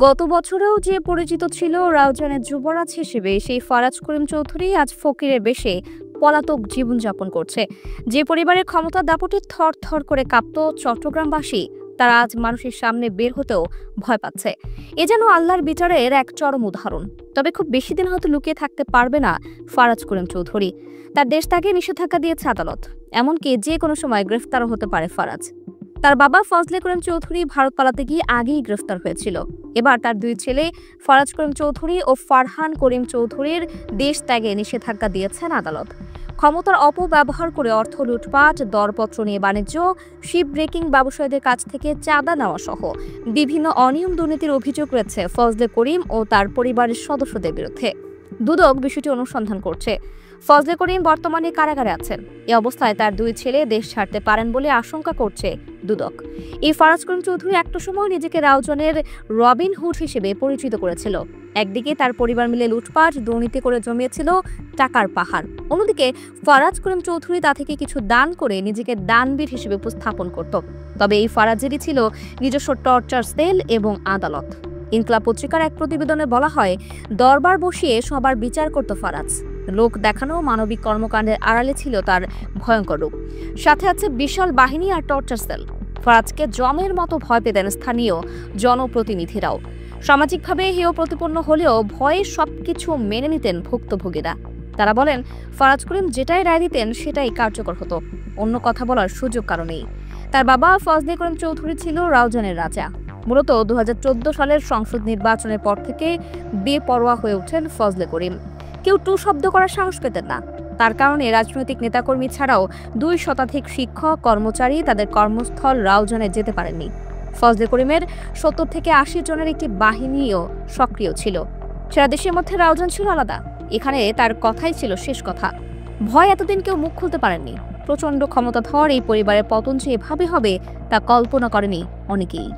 গত বছরেও যে পরিচিত ছিল রাউজানের যুবরাজ হিসেবে, সেই ফারাজ করিম চৌধুরী আজ ফকিরের বেশে পলাতক জীবনযাপন করছে। যে পরিবারের ক্ষমতার দাপটে থর থর করে কাঁপত চট্টগ্রামবাসী, তারা আজ মানুষের সামনে বের হতেও ভয় পাচ্ছে। এ যেন আল্লাহর বিচারের এক চরম উদাহরণ। তবে খুব বেশি দিন হয়তো লুকিয়ে থাকতে পারবে না ফারাজ করিম চৌধুরী। তার দেশ ত্যাগে নিষেধাজ্ঞা দিয়েছে আদালত, এমনকি যে কোনো সময় গ্রেফতারও হতে পারে ফারাজ। তার বাবা ফজলে করিম চৌধুরী ভারত পালাতে গিয়ে আগেই গ্রেফতার হয়েছিল। এবার তার দুই ছেলে ফারাজ করিম চৌধুরী ও ফারহান করিম চৌধুরীর দেশ ত্যাগে নিষেধাজ্ঞা দিয়েছেন আদালত। ক্ষমতার অপব্যবহার করে অর্থ লুটপাট, দরপত্র নিয়ে বাণিজ্য, শিপ ব্রেকিং ব্যবসায়ীদের কাছ থেকে চাঁদা নেওয়া সহ বিভিন্ন অনিয়ম দুর্নীতির অভিযোগ রয়েছে ফজলে করিম ও তার পরিবারের সদস্যদের বিরুদ্ধে। দুদক বিষয়টি অনুসন্ধান করছে। ফজলে করিম বর্তমানে কারাগারে আছেন। এ অবস্থায় তার দুই ছেলে দেশ ছাড়তে পারেন বলে আশঙ্কা করছে দুদক। এই ফারাজ করিম চৌধুরী একটা সময় নিজেকে রাউজানের রবিন হুড হিসেবে পরিচিত করেছিল। একদিকে তার পরিবার মিলে লুটপাট দুর্নীতি করে জমিয়েছিল টাকার পাহাড়, অন্যদিকে ফারাজ করিম চৌধুরী তা থেকে কিছু দান করে নিজেকে দানবীর হিসেবে উপস্থাপন করত। তবে এই ফারাজেরই ছিল নিজস্ব টর্চার সেল এবং আদালত। ইনকলাব পত্রিকার এক প্রতিবেদনে বলা হয়, দরবার বসিয়ে সবার বিচার করত ফারাজ। লোক দেখানো মানবিক কর্মকাণ্ডের আড়ালে ছিল তার ভয়ঙ্কর রূপ। সাথে আছে বিশাল বাহিনী আর টর্চার সেল। ফারাজকে জমের মতো ভয় পেতেন স্থানীয় জনপ্রতিনিধিরাও। সামাজিকভাবে হেয় প্রতিপন্ন হলেও ভয়ে সবকিছু মেনে নিতেন ভুক্তভোগীরা। তারা বলেন, ফারাজ করিম যেটাই রায় দিতেন সেটাই কার্যকর হতো, অন্য কথা বলার সুযোগ কারণেই। তার বাবা ফজলে করিম চৌধুরী ছিল রাউজানের রাজা। মূলত 2014 সালের সংসদ নির্বাচনের পর থেকে বেপরোয়া হয়ে ওঠেন ফজলে করিম। কেউ টু শব্দ করার সাহস পেতেন না। তার কারণে রাজনৈতিক নেতাকর্মী ছাড়াও 2 শতাধিক শিক্ষক কর্মচারী তাদের কর্মস্থল রাউজানে যেতে পারেননি। ফজলে করিমের 70 থেকে 80 জনের একটি বাহিনীও সক্রিয় ছিল। সারা দেশের মধ্যে রাউজান ছিল আলাদা। এখানে তার কথাই ছিল শেষ কথা। ভয় এতদিন কেউ মুখ খুলতে পারেননি। প্রচন্ড ক্ষমতাধর এই পরিবারের পতন যে এভাবে হবে তা কল্পনা করেনি অনেকেই।